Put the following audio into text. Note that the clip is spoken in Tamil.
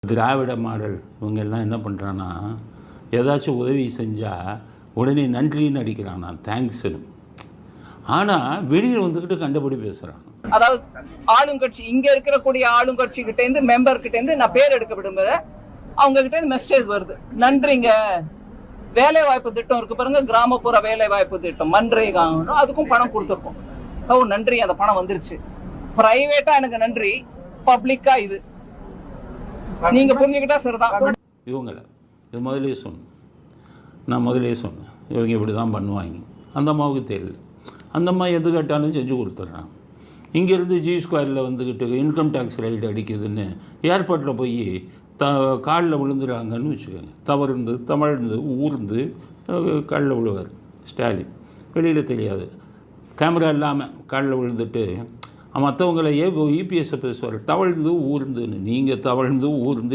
திராவிட மாடல் இவங்க எல்லாம் என்ன பண்ணுறான்னா, ஏதாச்சும் உதவி செஞ்சால் உடனே நன்றின்னு அடிக்கிறானா, தேங்க்ஸ்னு. ஆனால் வெளியில் வந்துக்கிட்டு கண்டபடி பேசுகிறான். அதாவது ஆளுங்கட்சி இங்க இருக்கக்கூடிய ஆளுங்கட்சி கிட்ட இருந்து மெம்பர் கிட்ட இருந்து நான் பேர் எடுக்க விரும்புறேன். அவங்க கிட்ட இருந்து மெசேஜ் வருது, நன்றிங்க. வேலை வாய்ப்பு திட்டம் இருக்கு பாருங்க, கிராமப்புற வேலை வாய்ப்பு திட்டம் மன்ரேகா, அதுக்கும் பணம் கொடுத்துருக்கோம். ஓ நன்றி, அந்த பணம் வந்துருச்சு. பிரைவேட்டா எனக்கு நன்றி, பப்ளிக்கா இது நீங்க புரிஞ்சுக்கிட்டா சரிதான். இவங்கள இது முதலே சொன்னேன், நான் முதலே சொன்னேன் இவங்க இப்படி தான் பண்ணுவாங்க. அந்த அம்மாவுக்கு தெரியல. அந்த அம்மா எது கேட்டாலும் செஞ்சு கொடுத்துட்றாங்க. இங்கேருந்து G2 வந்துக்கிட்டு இன்கம் டேக்ஸ் ரைடு அடிக்குதுன்னு ஏர்போர்ட்டில் போய் காலில் விழுந்துடுறாங்கன்னு வச்சுக்கோங்க. தவழ்ந்து ஊர்ந்து காலில் விழுவார் ஸ்டாலின். வெளியில் தெரியாது, கேமரா இல்லாமல் காலில் விழுந்துட்டு மற்றவங்களை EPS பேசுவார், தவழ்ந்து ஊர்ந்துன்னு. நீங்கள் தவழ்ந்து ஊர்ந்து